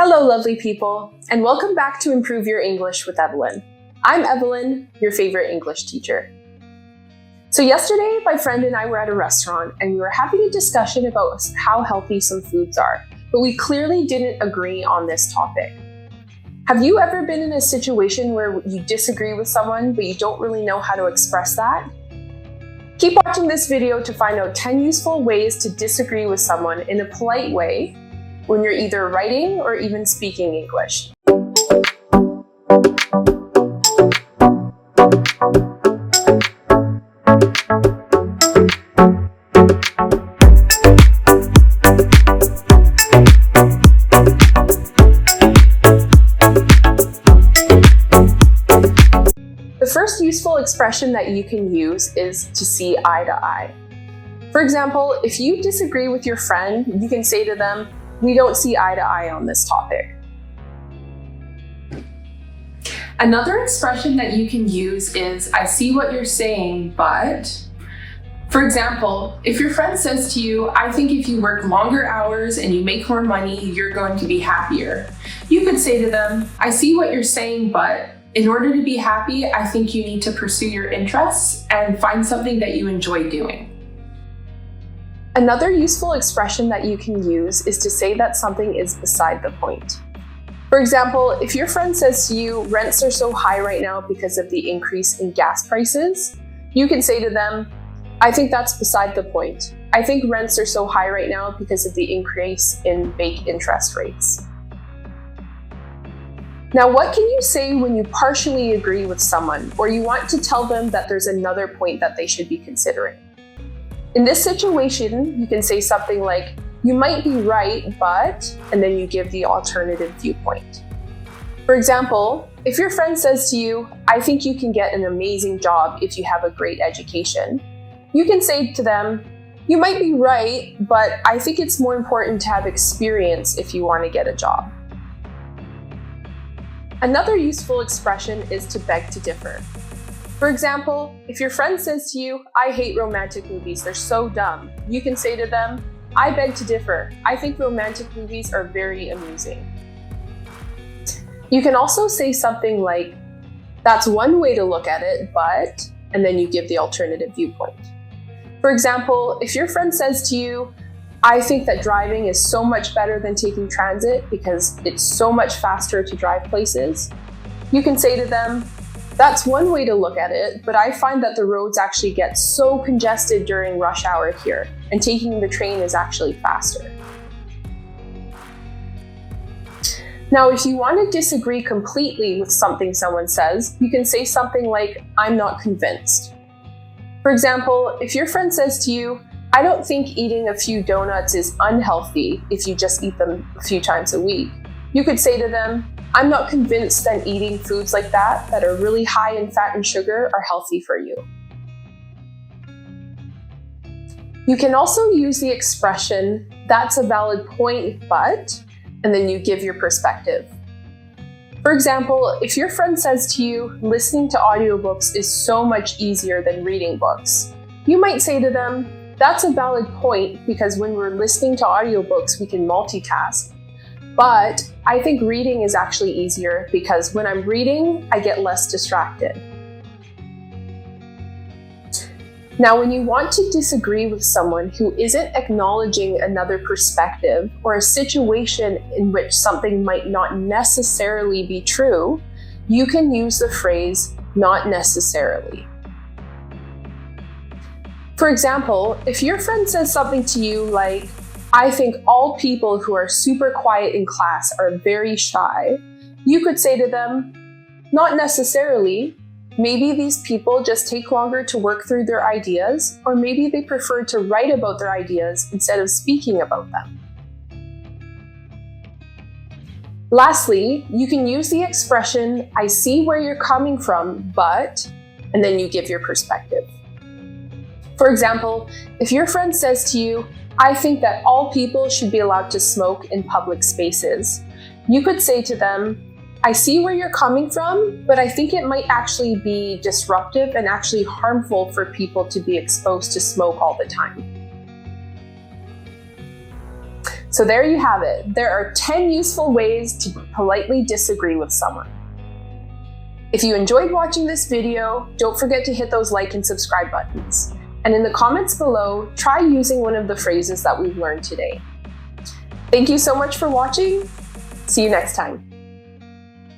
Hello, lovely people, and welcome back to Improve Your English with Evelyn. I'm Evelyn, your favorite English teacher. So yesterday, my friend and I were at a restaurant and we were having a discussion about how healthy some foods are, but we clearly didn't agree on this topic. Have you ever been in a situation where you disagree with someone, but you don't really know how to express that? Keep watching this video to find out 10 useful ways to disagree with someone in a polite way when you're either writing or even speaking English. The first useful expression that you can use is to see eye to eye. For example, if you disagree with your friend, you can say to them, "We don't see eye to eye on this topic." Another expression that you can use is, "I see what you're saying, but..." For example, if your friend says to you, "I think if you work longer hours and you make more money, you're going to be happier," you could say to them, "I see what you're saying, but in order to be happy, I think you need to pursue your interests and find something that you enjoy doing." Another useful expression that you can use is to say that something is beside the point. For example, if your friend says to you, "Rents are so high right now because of the increase in gas prices," you can say to them, "I think that's beside the point. I think rents are so high right now because of the increase in bank interest rates." Now, what can you say when you partially agree with someone, or you want to tell them that there's another point that they should be considering? In this situation, you can say something like, "You might be right, but..." and then you give the alternative viewpoint. For example, if your friend says to you, "I think you can get an amazing job if you have a great education," you can say to them, "You might be right, but I think it's more important to have experience if you want to get a job." Another useful expression is to beg to differ. For example, if your friend says to you, "I hate romantic movies, they're so dumb," you can say to them, "I beg to differ. I think romantic movies are very amusing." You can also say something like, "That's one way to look at it, but..." and then you give the alternative viewpoint. For example, if your friend says to you, "I think that driving is so much better than taking transit because it's so much faster to drive places," you can say to them, "That's one way to look at it, but I find that the roads actually get so congested during rush hour here, and taking the train is actually faster." Now, if you want to disagree completely with something someone says, you can say something like, "I'm not convinced." For example, if your friend says to you, "I don't think eating a few donuts is unhealthy if you just eat them a few times a week," you could say to them, "I'm not convinced that eating foods like that are really high in fat and sugar are healthy for you." You can also use the expression, "That's a valid point, but..." and then you give your perspective. For example, if your friend says to you, "Listening to audiobooks is so much easier than reading books," you might say to them, "That's a valid point because when we're listening to audiobooks, we can multitask. But I think reading is actually easier because when I'm reading, I get less distracted." Now, when you want to disagree with someone who isn't acknowledging another perspective or a situation in which something might not necessarily be true, you can use the phrase, "not necessarily." For example, if your friend says something to you like, "I think all people who are super quiet in class are very shy," you could say to them, "Not necessarily. Maybe these people just take longer to work through their ideas, or maybe they prefer to write about their ideas instead of speaking about them." Lastly, you can use the expression, "I see where you're coming from, but..." and then you give your perspective. For example, if your friend says to you, "I think that all people should be allowed to smoke in public spaces," you could say to them, "I see where you're coming from, but I think it might actually be disruptive and actually harmful for people to be exposed to smoke all the time." So there you have it. There are 10 useful ways to politely disagree with someone. If you enjoyed watching this video, don't forget to hit those like and subscribe buttons. And in the comments below, try using one of the phrases that we've learned today. Thank you so much for watching. See you next time.